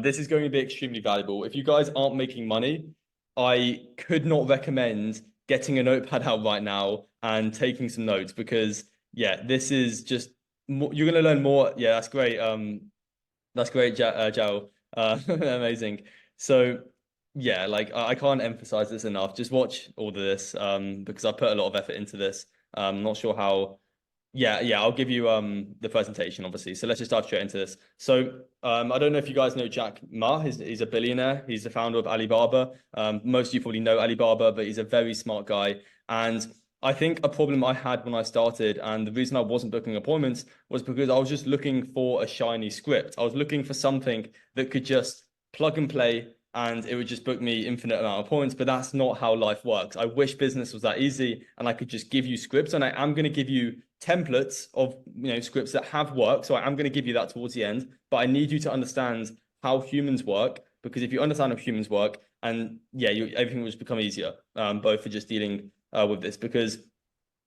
This is going to be extremely valuable. If you guys aren't making money, I could not recommend getting a notepad out right now and taking some notes because yeah, this is just you're going to learn more. Yeah, that's great. That's great, Jao. Amazing. So yeah, like I can't emphasize this enough. Just watch all of this because I put a lot of effort into this. I'm not sure how. Yeah, I'll give you the presentation, obviously. So let's just dive straight into this. So I don't know if you guys know Jack Ma. He's a billionaire. He's the founder of Alibaba. Most of you probably know Alibaba, but he's a very smart guy. And I think a problem I had when I started, and the reason I wasn't booking appointments was because I was just looking for a shiny script. I was looking for something that could just plug and play and it would just book me infinite amount of points, but that's not how life works. I wish business was that easy and I could just give you scripts, and I am going to give you templates of scripts that have worked. So I am going to give you that towards the end, but I need you to understand how humans work, because if you understand how humans work, and yeah, everything will just become easier, both for just dealing with this, because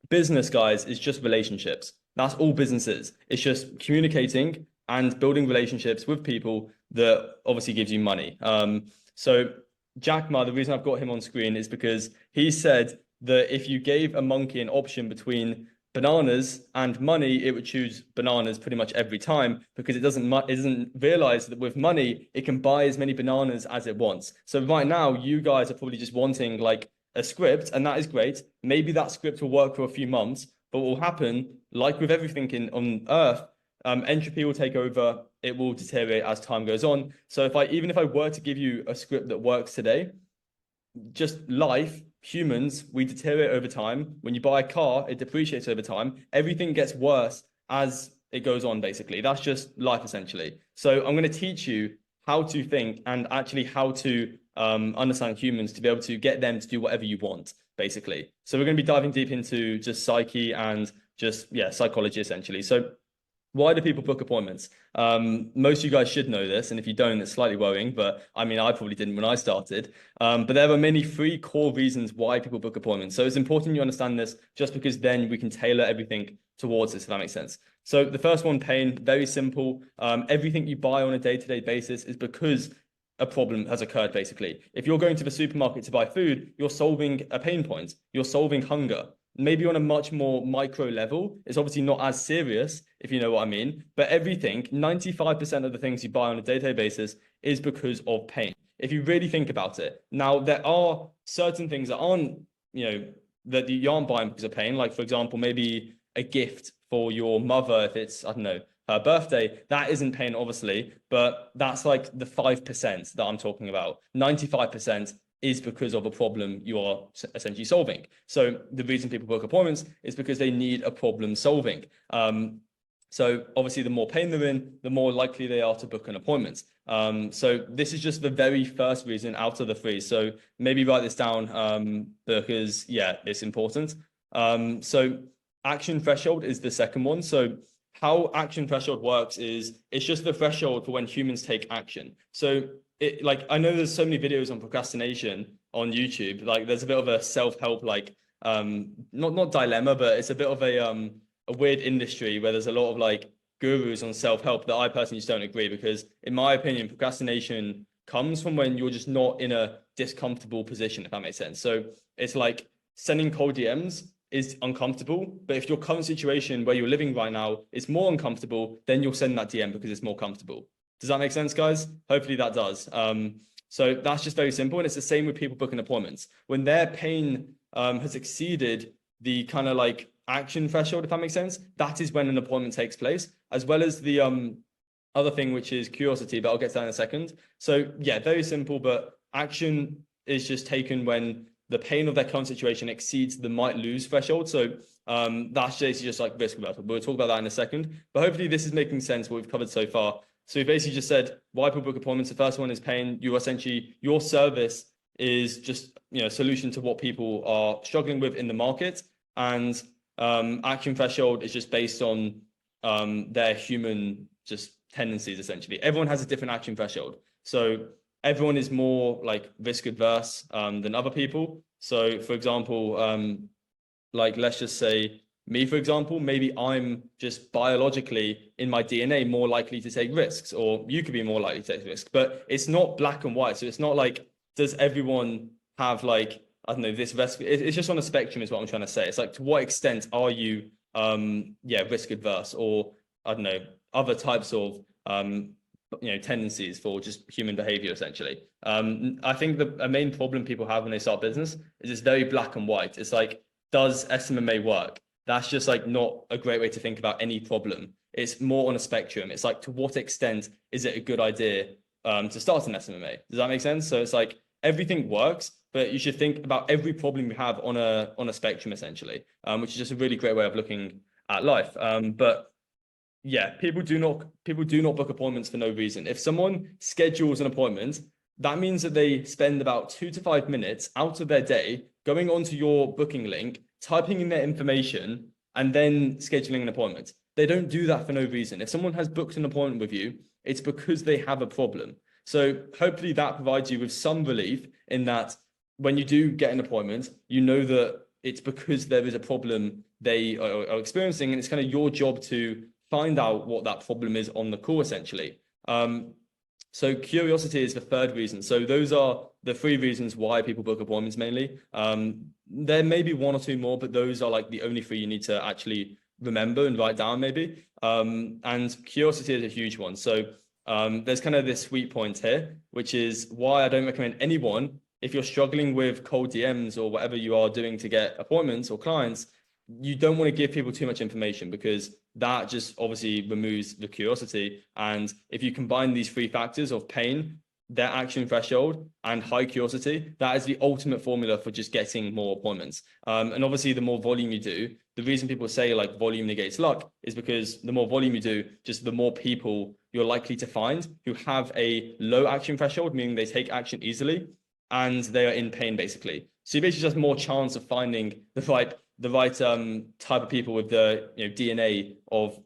business, guys, is just relationships. That's all business is. It's just communicating and building relationships with people that obviously gives you money. So Jack Ma, the reason I've got him on screen is because he said that if you gave a monkey an option between bananas and money, it would choose bananas pretty much every time, because it doesn't realize that with money, it can buy as many bananas as it wants. So right now, you guys are probably just wanting like a script, and that is great. Maybe that script will work for a few months, but what will happen, like with everything on Earth, entropy will take over. It will deteriorate as time goes on. So even if I were to give you a script that works today, just life, humans, we deteriorate over time. When you buy a car, it depreciates over time. Everything gets worse as it goes on, basically. That's just life, essentially. So I'm going to teach you how to think and actually how to understand humans to be able to get them to do whatever you want, basically. So we're going to be diving deep into just psyche and just, yeah, psychology, essentially. So why do people book appointments? Most of you guys should know this, and if you don't, it's slightly worrying, but I mean, I probably didn't when I started. But there are many three core reasons why people book appointments. So it's important you understand this, just because then we can tailor everything towards this, if that makes sense. So the first one, pain, very simple. Everything you buy on a day-to-day basis is because a problem has occurred, basically. If you're going to the supermarket to buy food, you're solving a pain point. You're solving hunger. Maybe on a much more micro level. It's obviously not as serious, if you know what I mean. But everything, 95% of the things you buy on a day-to-day basis is because of pain. If you really think about it. Now, there are certain things that aren't, that you aren't buying because of pain. Like, for example, maybe a gift for your mother, if it's, I don't know, her birthday. That isn't pain, obviously, but that's like the 5% that I'm talking about. 95% is because of a problem you are essentially solving. So the reason people book appointments is because they need a problem solving. So obviously, the more pain they're in, the more likely they are to book an appointment. So this is just the very first reason out of the three. So maybe write this down because, yeah, it's important. So action threshold is the second one. So how action threshold works is it's just the threshold for when humans take action. So I know there's so many videos on procrastination on YouTube. Like there's a bit of a self-help, not dilemma, but it's a bit of a weird industry where there's a lot of like gurus on self-help that I personally just don't agree, because in my opinion, procrastination comes from when you're just not in a discomfortable position, if that makes sense. So it's like sending cold DMs is uncomfortable, but if your current situation where you're living right now is more uncomfortable, then you'll send that DM because it's more comfortable. Does that make sense, guys? Hopefully that does. So that's just very simple. And it's the same with people booking appointments. When their pain has exceeded the kind of like action threshold, if that makes sense, that is when an appointment takes place, as well as the other thing, which is curiosity, but I'll get to that in a second. So yeah, very simple, but action is just taken when the pain of their current situation exceeds the might lose threshold. So that's just like risk aversion. We'll talk about that in a second, but hopefully this is making sense what we've covered so far. So we basically just said why people book appointments. The first one is pain. Your service is just a solution to what people are struggling with in the market, and action threshold is just based on their human just tendencies. Essentially, everyone has a different action threshold. So everyone is more like risk adverse than other people. So for example, like let's just say Me, for example, maybe I'm just biologically in my DNA more likely to take risks, or you could be more likely to take risks, but it's not black and white. So it's not like, does everyone have like, I don't know, this risk? It's just on a spectrum is what I'm trying to say. It's like, to what extent are you, risk adverse, or I don't know, other types of, tendencies for just human behavior, essentially. I think a main problem people have when they start business is it's very black and white. It's like, does SMMA work? That's just like not a great way to think about any problem. It's more on a spectrum. It's like, to what extent is it a good idea to start an SMMA? Does that make sense? So it's like, everything works, but you should think about every problem you have on a spectrum, essentially, which is just a really great way of looking at life. But yeah, people do not book appointments for no reason. If someone schedules an appointment, that means that they spend about 2 to 5 minutes out of their day going onto your booking link, typing in their information, and then scheduling an appointment. They don't do that for no reason. If someone has booked an appointment with you, it's because they have a problem. So hopefully that provides you with some relief in that when you do get an appointment, you know that it's because there is a problem they are experiencing, and it's kind of your job to find out what that problem is on the call, essentially. So curiosity is the third reason. So those are the 3 reasons why people book appointments mainly. There may be 1 or 2 more, but those are like the only 3 you need to actually remember and write down, maybe. And curiosity is a huge one. So there's kind of this sweet point here, which is why I don't recommend anyone, if you're struggling with cold DMs or whatever you are doing to get appointments or clients, you don't want to give people too much information, because that just obviously removes the curiosity. And if you combine these 3 factors of pain, their action threshold, and high curiosity, that is the ultimate formula for just getting more appointments. And obviously, the more volume you do, the reason people say like volume negates luck is because the more volume you do, just the more people you're likely to find who have a low action threshold, meaning they take action easily and they are in pain, basically. So you basically just have more chance of finding the right type of people with the DNA of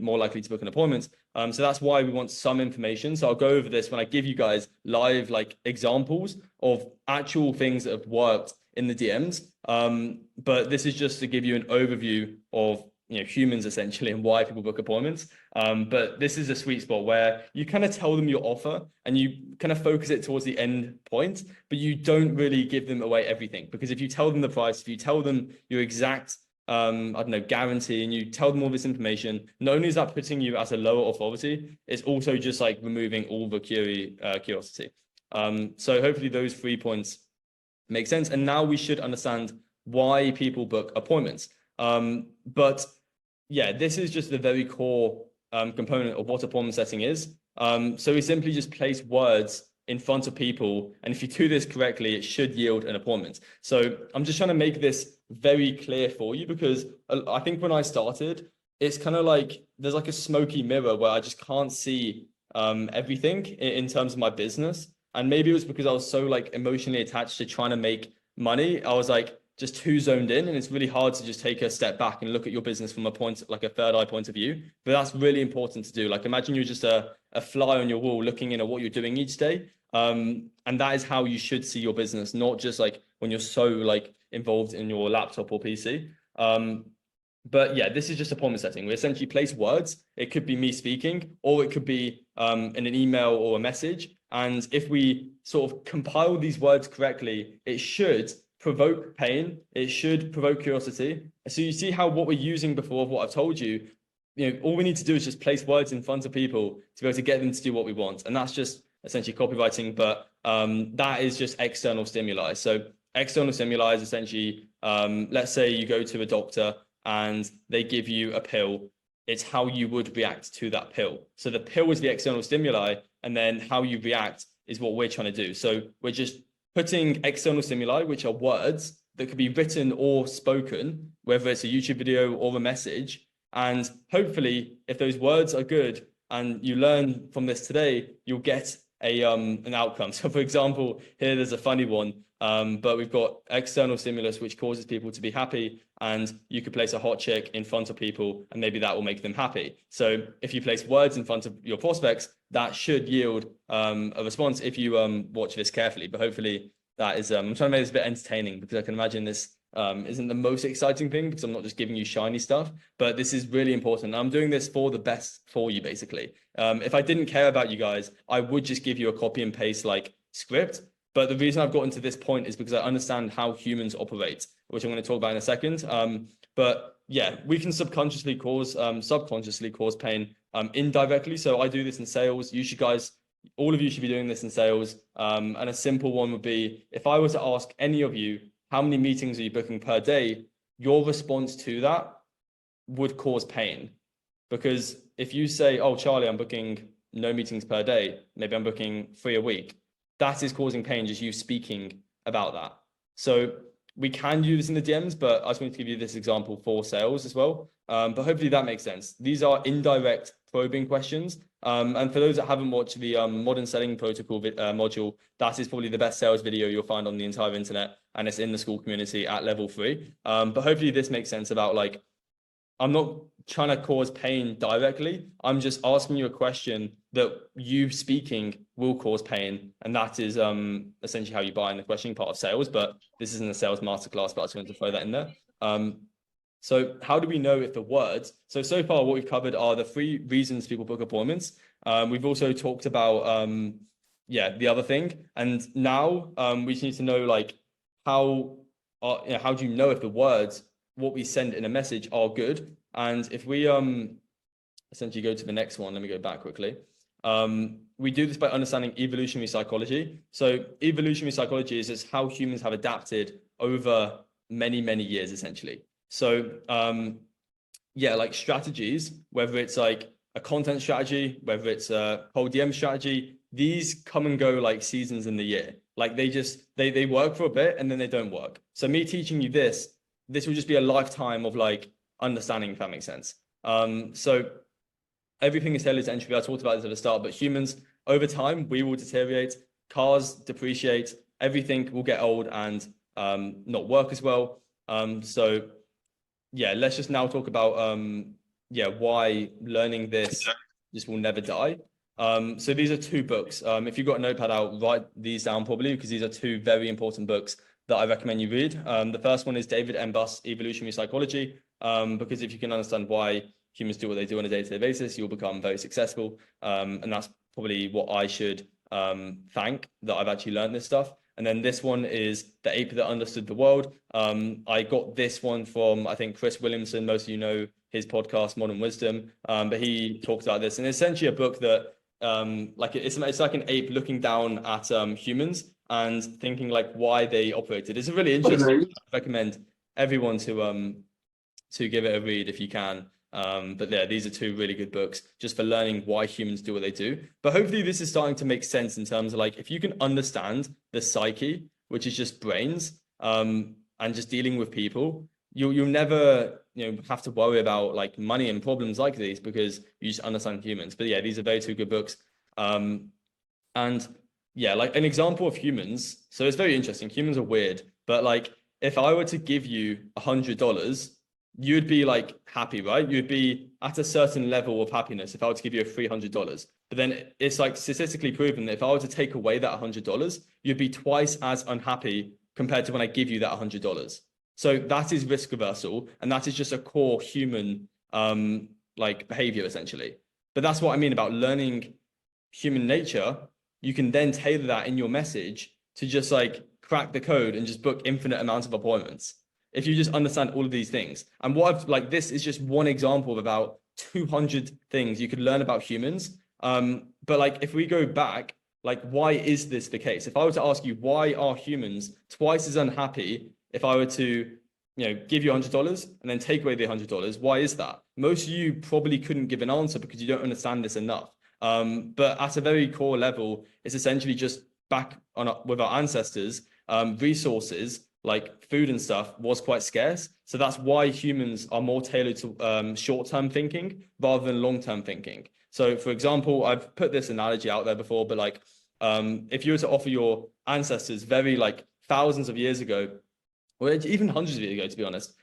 more likely to book an appointment. So that's why we want some information. So I'll go over this when I give you guys live like examples of actual things that have worked in the DMs. But this is just to give you an overview of humans, essentially, and why people book appointments. But this is a sweet spot where you kind of tell them your offer and you kind of focus it towards the end point, but you don't really give them away everything. Because if you tell them the price, if you tell them your exact guarantee, and you tell them all this information, not only is that putting you at a lower authority, it's also just like removing all the curiosity. So hopefully those 3 points make sense. And now we should understand why people book appointments. But yeah, this is just the very core component of what appointment setting is. So we simply just place words in front of people, and if you do this correctly, it should yield an appointment. So I'm just trying to make this very clear for you, because I think when I started, it's kind of like there's like a smoky mirror where I just can't see everything in terms of my business. And maybe it was because I was so like emotionally attached to trying to make money. I was like just too zoned in, and it's really hard to just take a step back and look at your business from a point, like a third eye point of view. But that's really important to do. Like, imagine you're just a fly on your wall looking in at what you're doing each day. And that is how you should see your business, not just like when you're so like involved in your laptop or PC. But yeah, this is just appointment setting. We essentially place words. It could be me speaking, or it could be in an email or a message. And if we sort of compile these words correctly, it should provoke pain. It should provoke curiosity. So you see how what we're using before of what I've told you, all we need to do is just place words in front of people to be able to get them to do what we want. And that's just essentially copywriting, but that is just external stimuli. So external stimuli is essentially, let's say you go to a doctor and they give you a pill. It's how you would react to that pill. So the pill is the external stimuli, and then how you react is what we're trying to do. So we're just putting external stimuli, which are words that could be written or spoken, whether it's a YouTube video or a message. And hopefully, if those words are good and you learn from this today, you'll get an outcome. So for example, here there's a funny one, but we've got external stimulus, which causes people to be happy, and you could place a hot chick in front of people and maybe that will make them happy. So if you place words in front of your prospects, that should yield a response if you watch this carefully. But hopefully that is, I'm trying to make this a bit entertaining, because I can imagine this isn't the most exciting thing because I'm not just giving you shiny stuff, but this is really important. I'm doing this for the best for you, basically. If I didn't care about you guys, I would just give you a copy and paste like script. But the reason I've gotten to this point is because I understand how humans operate, which I'm going to talk about in a second. But yeah, we can subconsciously cause, subconsciously cause pain indirectly. So I do this in sales. You should guys, all of you should be doing this in sales. And a simple one would be, if I were to ask any of you, how many meetings are you booking per day? Your response to that would cause pain. Because if you say, oh, Charlie, I'm booking no meetings per day, maybe I'm booking 3 a week, that is causing pain, just you speaking about that. So we can do this in the DMs, but I just want to give you this example for sales as well. But hopefully that makes sense. These are indirect probing questions. And for those that haven't watched the Modern Selling Protocol module, that is probably the best sales video you'll find on the entire internet. And it's in the school community at level 3. But hopefully this makes sense about like, I'm not trying to cause pain directly. I'm just asking you a question that you speaking will cause pain. And that is essentially how you buy in the questioning part of sales. But this isn't a sales masterclass, but I just wanted to throw that in there. So how do we know if the words, so far what we've covered are the 3 reasons people book appointments. We've also talked about, the other thing. And now we just need to know like how do you know if the words, what we send in a message are good? And if we essentially go to the next one, let me go back quickly. We do this by understanding evolutionary psychology. So evolutionary psychology is just how humans have adapted over many, many years, essentially. So like strategies, whether it's like a content strategy, whether it's a cold DM strategy, these come and go like seasons in the year. Like they work for a bit and then they don't work. So me teaching you this will just be a lifetime of like understanding, if that makes sense. So everything is tailored to entropy. I talked about this at the start, but humans over time, we will deteriorate, cars depreciate, everything will get old and not work as well. So yeah, let's just now talk about why learning this just will never die. So these are 2 books. If you've got a notepad out, write these down probably, because these are 2 very important books that I recommend you read. The first one is David M. Buss, Evolutionary Psychology, because if you can understand why humans do what they do on a day-to-day basis, you'll become very successful. And that's probably what I should thank, that I've actually learned this stuff. And then this one is The Ape That Understood the World. I got this one from, I think, Chris Williamson. Most of you know his podcast, Modern Wisdom. But he talks about this. And it's essentially a book that, it's like an ape looking down at humans and thinking like why they operated. It's a really interesting. I recommend everyone to give it a read if you can. But yeah, these are 2 really good books just for learning why humans do what they do. But hopefully this is starting to make sense in terms of like, if you can understand the psyche, which is just brains, and just dealing with people, you'll never have to worry about like money and problems like these because you just understand humans. But yeah, these are very 2 good books. And yeah, like an example of humans. So it's very interesting. Humans are weird, but like if I were to give you $100, you'd be like happy, right? You'd be at a certain level of happiness if I were to give you a $300. But then it's like statistically proven that if I were to take away that $100, you'd be twice as unhappy compared to when I give you that $100. So that is risk reversal, and that is just a core human like behavior essentially. But that's what I mean about learning human nature. You can then tailor that in your message to just like crack the code and just book infinite amounts of appointments. If you just understand all of these things. And what I've like, this is just one example of about 200 things you could learn about humans. But like, if we go back, like, why is this the case? If I were to ask you, why are humans twice as unhappy if I were to, give you $100 and then take away the $100, why is that? Most of you probably couldn't give an answer because you don't understand this enough. But at a very core level, it's essentially just back on with our ancestors, resources like food and stuff was quite scarce. So that's why humans are more tailored to short-term thinking rather than long-term thinking. So for example, I've put this analogy out there before, but like if you were to offer your ancestors very like thousands of years ago, or even hundreds of years ago, to be honest,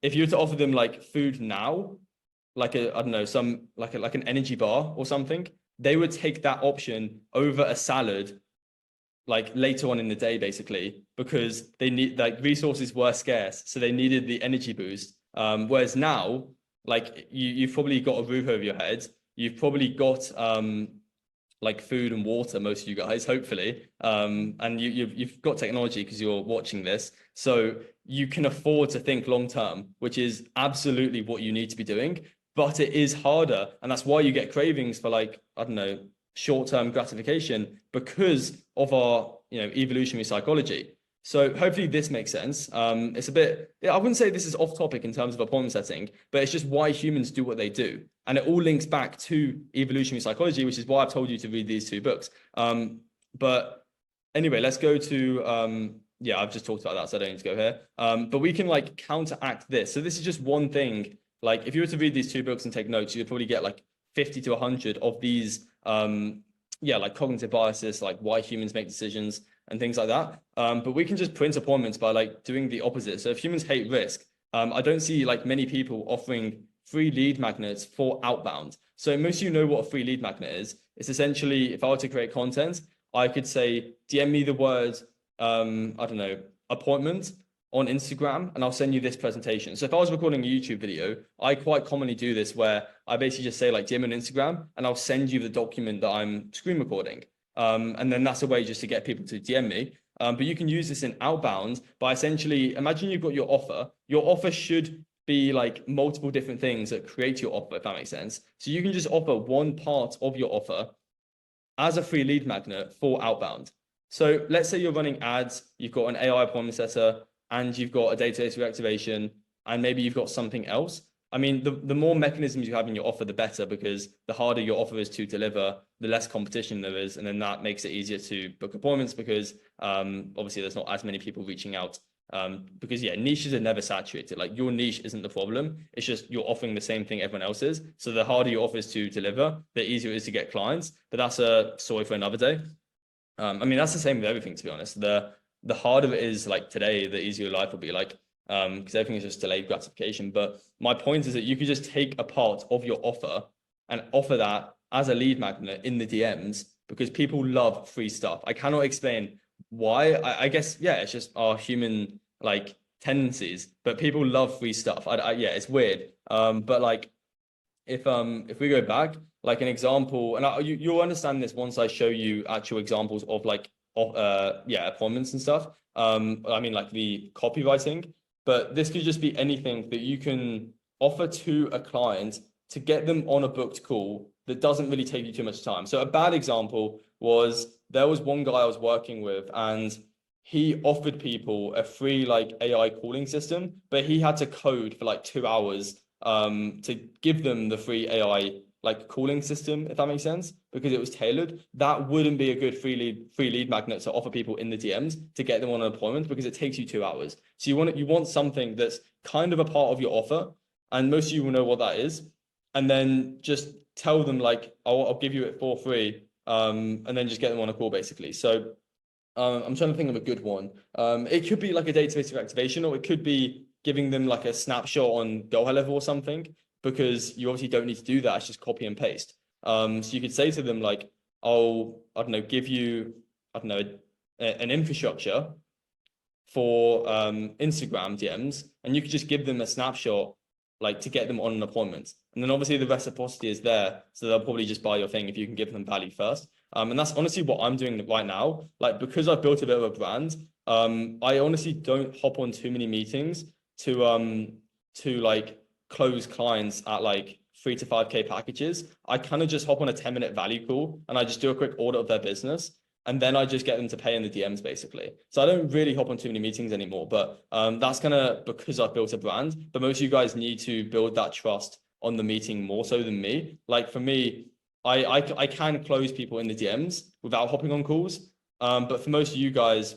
if you were to offer them like food now, like I don't know, some like an energy bar or something, they would take that option over a salad like later on in the day, basically, because they need like resources were scarce, so they needed the energy boost. Whereas now, like you've probably got a roof over your head, you've probably got like food and water, most of you guys, hopefully. And you've got technology because you're watching this. So you can afford to think long term, which is absolutely what you need to be doing. But it is harder. And that's why you get cravings for like, I don't know, short-term gratification because of our, evolutionary psychology. So hopefully this makes sense. It's a bit, I wouldn't say this is off topic in terms of appointment setting, but it's just why humans do what they do. And it all links back to evolutionary psychology, which is why I've told you to read these two books. But anyway, let's go to, yeah, I've just talked about that, so I don't need to go here. But we can like counteract this. So this is just one thing. Like if you were to read these two books and take notes, you'd probably get like 50 to 100 of these, yeah, like cognitive biases, like why humans make decisions and things like that. But we can just print appointments by like doing the opposite. So if humans hate risk, I don't see like many people offering free lead magnets for outbound. So most of you know what a free lead magnet is. It's essentially, if I were to create content, I could say, DM me the word, I don't know, appointment on Instagram, and I'll send you this presentation. So if I was recording a YouTube video, I quite commonly do this where I basically just say like DM on Instagram, and I'll send you the document that I'm screen recording. And then that's a way just to get people to DM me. But you can use this in outbound by essentially, imagine you've got your offer. Your offer should be like multiple different things that create your offer, if that makes sense. So you can just offer one part of your offer as a free lead magnet for outbound. So let's say you're running ads, you've got an AI appointment setter, and you've got a database reactivation, and maybe you've got something else. I mean, the more mechanisms you have in your offer, the better, because the harder your offer is to deliver, the less competition there is. And then that makes it easier to book appointments because obviously there's not as many people reaching out. Because yeah, niches are never saturated. Like your niche isn't the problem. It's just you're offering the same thing everyone else is. So the harder your offer is to deliver, the easier it is to get clients. But that's a story for another day. I mean, that's the same with everything, to be honest. The harder it is like today, the easier your life will be like, because everything is just delayed gratification. But my point is that you could just take a part of your offer and offer that as a lead magnet in the DMs because people love free stuff. I cannot explain why. I guess, yeah, it's just our human like tendencies, but people love free stuff. Yeah, it's weird. But like if we go back, like an example, and you'll understand this once I show you actual examples of like yeah, appointments and stuff. I mean like the copywriting, but this could just be anything that you can offer to a client to get them on a booked call that doesn't really take you too much time. So a bad example was there was one guy I was working with and he offered people a free like AI calling system, but he had to code for like 2 hours to give them the free AI like calling system, if that makes sense, because it was tailored. That wouldn't be a good free lead magnet to offer people in the DMs to get them on an appointment because it takes you 2 hours. So you want something that's kind of a part of your offer, and most of you will know what that is, and then just tell them like I'll give you it for free, and then just get them on a call basically. So I'm trying to think of a good one. It could be like a database reactivation, or it could be giving them like a snapshot on Go High Level or something, because you obviously don't need to do that. It's just copy and paste. So you could say to them like, I don't know, give you, I don't know, an infrastructure for Instagram DMs, and you could just give them a snapshot like to get them on an appointment. And then obviously the reciprocity is there, so they'll probably just buy your thing if you can give them value first. And that's honestly what I'm doing right now. Like because I've built a bit of a brand, I honestly don't hop on too many meetings to like close clients at like 3 to 5K packages. I kind of just hop on a 10-minute value call and I just do a quick audit of their business. And then I just get them to pay in the DMs basically. So I don't really hop on too many meetings anymore, but that's kind of because I've built a brand. But most of you guys need to build that trust on the meeting more so than me. Like for me, I can close people in the DMs without hopping on calls. But for most of you guys,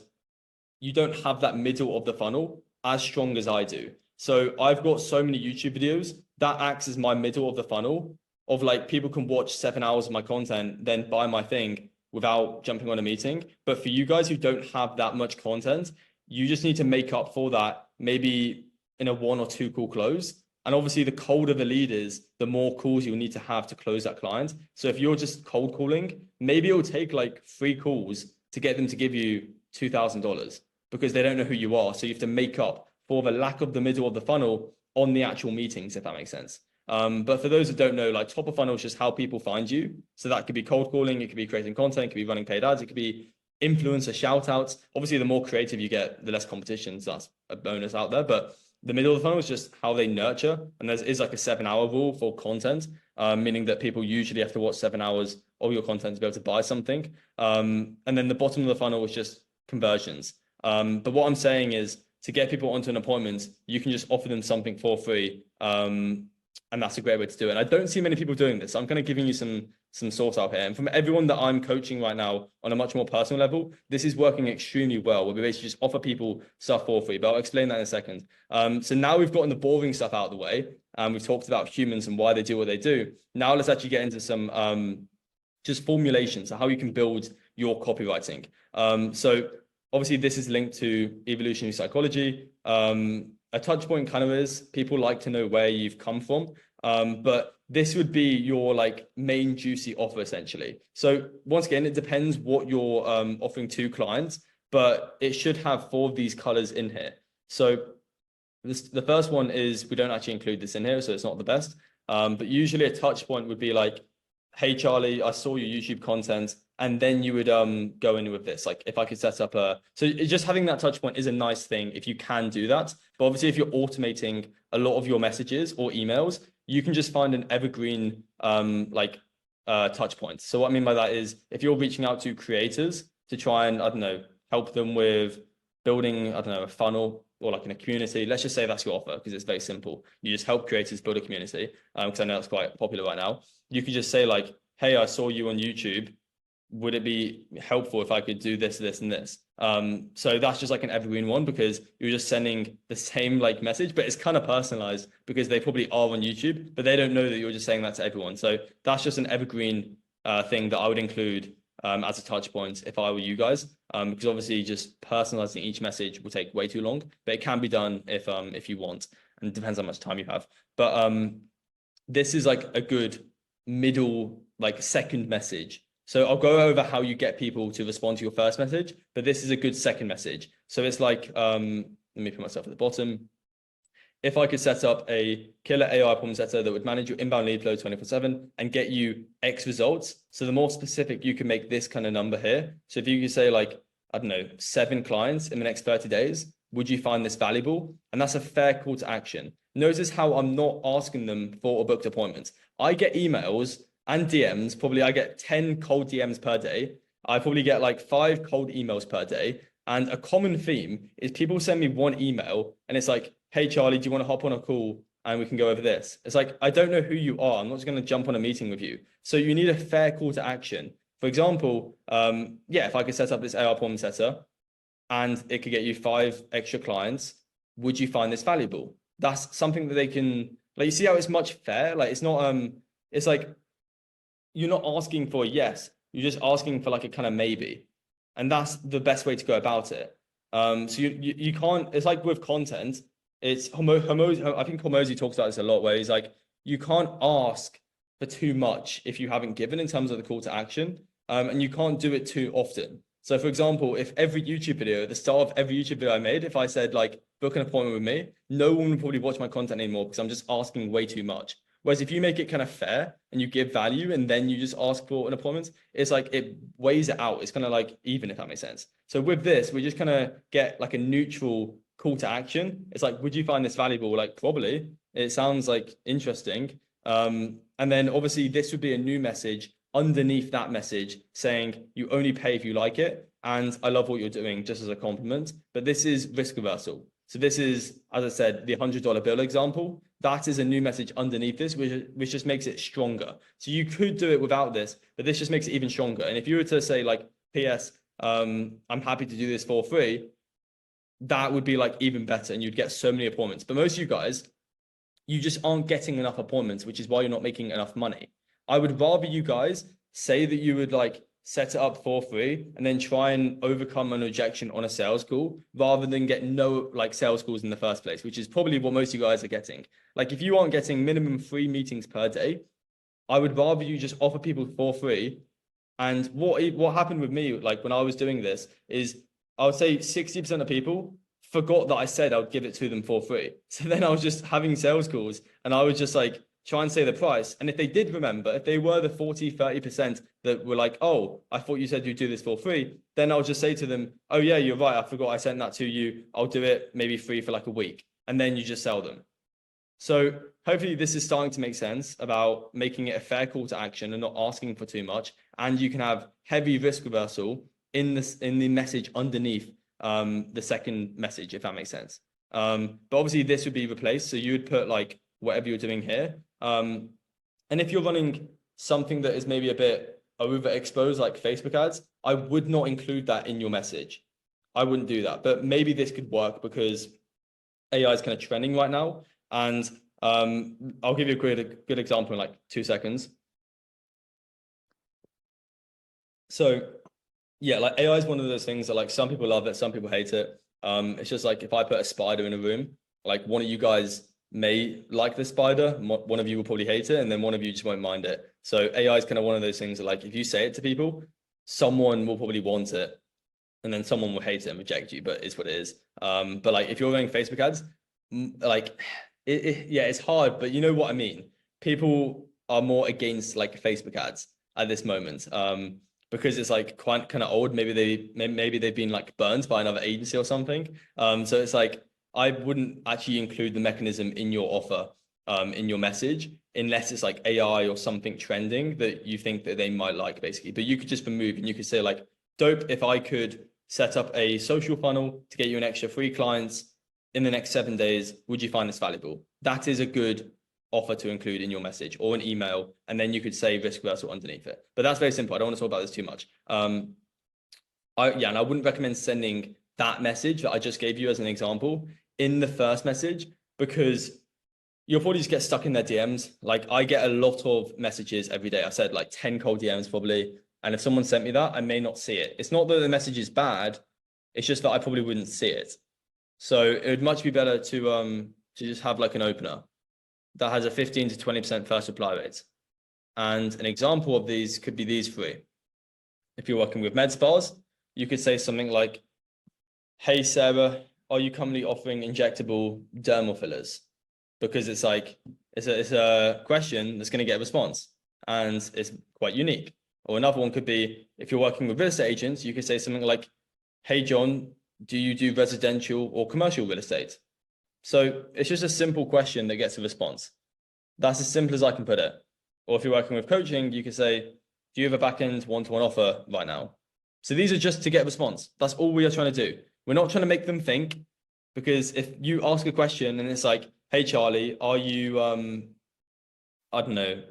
you don't have that middle of the funnel as strong as I do. So I've got so many YouTube videos that acts as my middle of the funnel of like people can watch 7 hours of my content, then buy my thing without jumping on a meeting. But for you guys who don't have that much content, you just need to make up for that maybe in a 1 or 2 call close. And obviously the colder the lead is, the more calls you'll need to have to close that client. So if you're just cold calling, maybe it'll take like 3 calls to get them to give you $2,000 because they don't know who you are. So you have to make up for the lack of the middle of the funnel on the actual meetings, if that makes sense. But for those that don't know, like top of funnel is just how people find you. So that could be cold calling, it could be creating content, it could be running paid ads, it could be influencer shout outs. Obviously, the more creative you get, the less competition. So that's a bonus out there. But the middle of the funnel is just how they nurture. And there is like a 7-hour rule for content, meaning that people usually have to watch 7 hours of your content to be able to buy something. And then the bottom of the funnel is just conversions. But what I'm saying is to get people onto an appointment, you can just offer them something for free. And that's a great way to do it. And I don't see many people doing this. So I'm kind of giving you some source out here. And from everyone that I'm coaching right now on a much more personal level, this is working extremely well, where we basically just offer people stuff for free. But I'll explain that in a second. So now we've gotten the boring stuff out of the way, and we've talked about humans and why they do what they do. Now let's actually get into some just formulations, so how you can build your copywriting. So obviously this is linked to evolutionary psychology. A touch point kind of is people like to know where you've come from. But this would be your like main juicy offer essentially. So once again, it depends what you're offering to clients, but it should have 4 of these colors in here. So the first one is, we don't actually include this in here, so it's not the best. But usually a touch point would be like, hey, Charlie, I saw your YouTube content. And then you would go in with this. Like if I could set up so just having that touch point is a nice thing if you can do that. But obviously if you're automating a lot of your messages or emails, you can just find an evergreen touch point. So what I mean by that is if you're reaching out to creators to try and, I don't know, help them with building, I don't know, a funnel or like in a community, let's just say that's your offer because it's very simple. You just help creators build a community because I know that's quite popular right now. You could just say like, hey, I saw you on YouTube. Would it be helpful if I could do this, this, and this? So that's just like an evergreen one because you're just sending the same like message, but it's kind of personalized because they probably are on YouTube, but they don't know that you're just saying that to everyone. So that's just an evergreen thing that I would include as a touch point if I were you guys, because obviously just personalizing each message will take way too long, but it can be done if you want, and it depends how much time you have. But this is like a good middle, like second message. So I'll go over how you get people to respond to your first message, but this is a good second message. So it's like, let me put myself at the bottom. If I could set up a killer AI problem setter that would manage your inbound lead flow 24/7 and get you X results. So the more specific you can make this kind of number here. So if you could say like, I don't know, 7 clients in the next 30 days, would you find this valuable? And that's a fair call to action. Notice how I'm not asking them for a booked appointment. I get emails and DMs, probably I get 10 cold DMs per day. I probably get like 5 cold emails per day. And a common theme is people send me one email and it's like, hey, Charlie, do you want to hop on a call and we can go over this? It's like, I don't know who you are. I'm not just going to jump on a meeting with you. So you need a fair call to action. For example, if I could set up this AI appointment setter and it could get you 5 extra clients, would you find this valuable? That's something that they can, like, you see how it's much fair? Like, it's not, it's like, you're not asking for a yes, you're just asking for like a kind of maybe. And that's the best way to go about it. So you can't, it's like with content, it's I think Hormozy talks about this a lot, where he's like, you can't ask for too much if you haven't given in terms of the call to action. And you can't do it too often. So for example, if every YouTube video, at the start of every YouTube video I made, if I said like, book an appointment with me, no one would probably watch my content anymore because I'm just asking way too much. Whereas if you make it kind of fair and you give value and then you just ask for an appointment, it's like it weighs it out. It's kind of like even, if that makes sense. So with this, we just kind of get like a neutral call to action. It's like, would you find this valuable? Like, probably. It sounds like interesting. And then obviously this would be a new message underneath that message saying you only pay if you like it. And I love what you're doing, just as a compliment. But this is risk reversal. So this is, as I said, the $100 bill example. That is a new message underneath this, which just makes it stronger. So you could do it without this, but this just makes it even stronger. And if you were to say like, PS, I'm happy to do this for free, that would be like even better. And you'd get so many appointments. But most of you guys, you just aren't getting enough appointments, which is why you're not making enough money. I would rather you guys say that you would like set it up for free and then try and overcome an rejection on a sales call rather than get no like sales calls in the first place, which is probably what most of you guys are getting. Like if you aren't getting minimum 3 meetings per day, I would rather you just offer people for free And what happened with me, like when I was doing this, is I would say 60% of people forgot that I said I would give it to them for free. So then I was just having sales calls and I would just like try and say the price. And if they did remember, if they were the 40, 30% that were like, oh, I thought you said you'd do this for free, then I'll just say to them, oh yeah, you're right. I forgot I sent that to you. I'll do it maybe free for like a week. And then you just sell them. So hopefully this is starting to make sense about making it a fair call to action and not asking for too much. And you can have heavy risk reversal in the message underneath the second message, if that makes sense. But obviously this would be replaced. So you would put like whatever you're doing here. And if you're running something that is maybe a bit overexposed, like Facebook ads, I would not include that in your message. I wouldn't do that. But maybe this could work because AI is kind of trending right now. And I'll give you a good example in like 2 seconds. So yeah, like AI is one of those things that like some people love it, some people hate it. It's just like if I put a spider in a room, like one of you guys may like the spider, one of you will probably hate it, and then one of you just won't mind it. So AI is kind of one of those things that like if you say it to people, someone will probably want it, and then someone will hate it and reject you, but it's what it is. But like if you're running Facebook ads, like yeah, it's hard, but you know what I mean. People are more against like Facebook ads at this moment, because it's like quite kind of old. Maybe they've been like burned by another agency or something. So it's like I wouldn't actually include the mechanism in your offer, in your message, unless it's like AI or something trending that you think that they might like, basically. But you could just remove and you could say like, dope, if I could set up a social funnel to get you an extra 3 clients in the next 7 days, would you find this valuable? That is a good offer to include in your message or an email, and then you could say risk reversal underneath it. But that's very simple. I don't want to talk about this too much. And I wouldn't recommend sending that message that I just gave you as an example in the first message, because you'll probably just get stuck in their DMs. Like I get a lot of messages every day. I said like 10 cold DMs probably. And if someone sent me that, I may not see it. It's not that the message is bad. It's just that I probably wouldn't see it. So it would much be better to just have like an opener that has a 15 to 20% first reply rate. And an example of these could be these 3. If you're working with med spas, you could say something like, hey, Sarah, are you currently offering injectable dermal fillers? Because it's like, it's a question that's going to get a response and it's quite unique. Or another one could be, if you're working with real estate agents, you could say something like, hey, John, do you do residential or commercial real estate? So it's just a simple question that gets a response. That's as simple as I can put it. Or if you're working with coaching, you could say, do you have a back-end one-to-one offer right now? So these are just to get a response. That's all we are trying to do. We're not trying to make them think, because if you ask a question and it's like, hey, Charlie, are you, I don't know,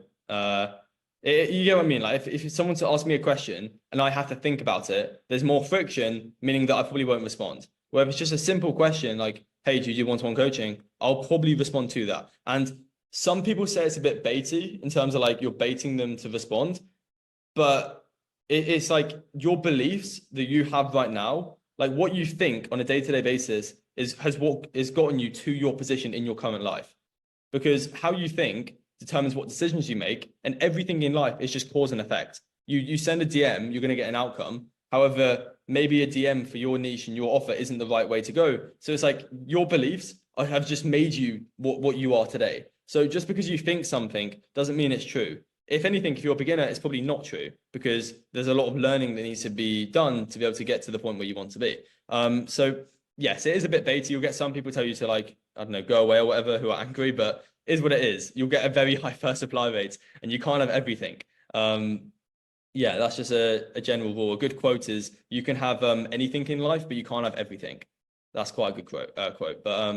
you get what I mean? Like if someone to ask me a question and I have to think about it, there's more friction, meaning that I probably won't respond. Where if it's just a simple question like, hey, do you do one-to-one coaching? I'll probably respond to that. And some people say it's a bit baity in terms of like you're baiting them to respond, but it's like your beliefs that you have right now, like what you think on a day-to-day basis has gotten you to your position in your current life. Because how you think determines what decisions you make, and everything in life is just cause and effect. You send a DM, you're going to get an outcome. However, maybe a DM for your niche and your offer isn't the right way to go. So it's like your beliefs have just made you what you are today. So just because you think something doesn't mean it's true. If anything, if you're a beginner, it's probably not true, because there's a lot of learning that needs to be done to be able to get to the point where you want to be. So yes, it is a bit baity. You'll get some people tell you to like, I don't know, go away or whatever, who are angry, but is what it is. You'll get a very high first supply rate and you can't have everything. Yeah, that's just a general rule. A good quote is you can have anything in life, but you can't have everything. That's quite a good quote. But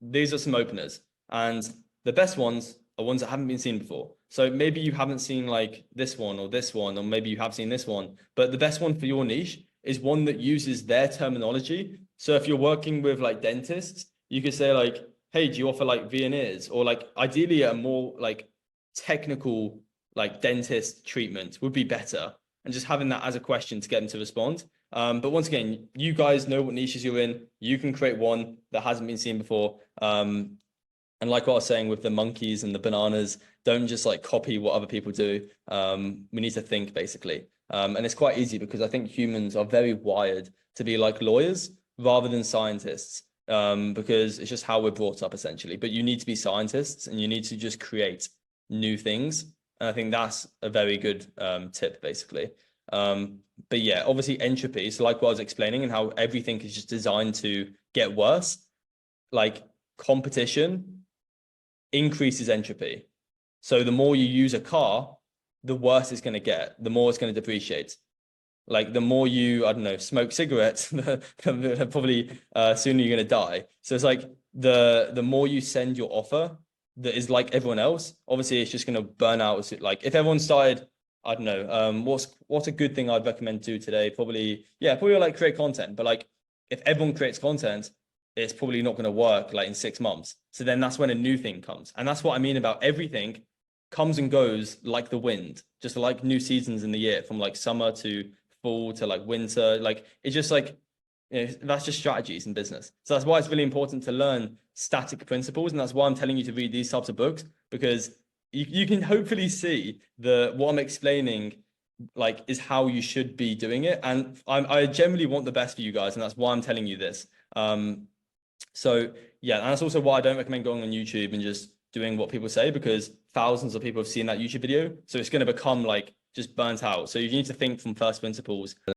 these are some openers, and the best ones are ones that haven't been seen before. So maybe you haven't seen like this one, or maybe you have seen this one, but the best one for your niche is one that uses their terminology. So if you're working with like dentists, you could say like, hey, do you offer like veneers? Or like ideally a more like technical like dentist treatment would be better. And just having that as a question to get them to respond. But once again, you guys know what niches you're in. You can create one that hasn't been seen before. And like what I was saying with the monkeys and the bananas, don't just like copy what other people do. We need to think basically. And it's quite easy because I think humans are very wired to be like lawyers rather than scientists. Because it's just how we're brought up essentially. But you need to be scientists and you need to just create new things. And I think that's a very good tip basically. But yeah, obviously entropy. So like what I was explaining and how everything is just designed to get worse, like competition increases entropy. So the more you use a car, the worse it's going to get, the more it's going to depreciate. Like the more you, I don't know, smoke cigarettes, probably sooner you're going to die. So it's like the more you send your offer that is like everyone else, obviously it's just going to burn out. Like if everyone started, I don't know, what's a good thing I'd recommend to today? Probably, yeah, probably like create content. But like if everyone creates content, it's probably not going to work like in 6 months. So then that's when a new thing comes. And that's what I mean about everything comes and goes like the wind, just like new seasons in the year, from like summer to fall to like winter. Like it's just like, that's just strategies in business. So that's why it's really important to learn static principles. And that's why I'm telling you to read these types of books, because you can hopefully see what I'm explaining like is how you should be doing it. And I generally want the best for you guys. And that's why I'm telling you this. So yeah, and that's also why I don't recommend going on YouTube and just doing what people say, because thousands of people have seen that YouTube video. So it's going to become like just burnt out. So you need to think from first principles.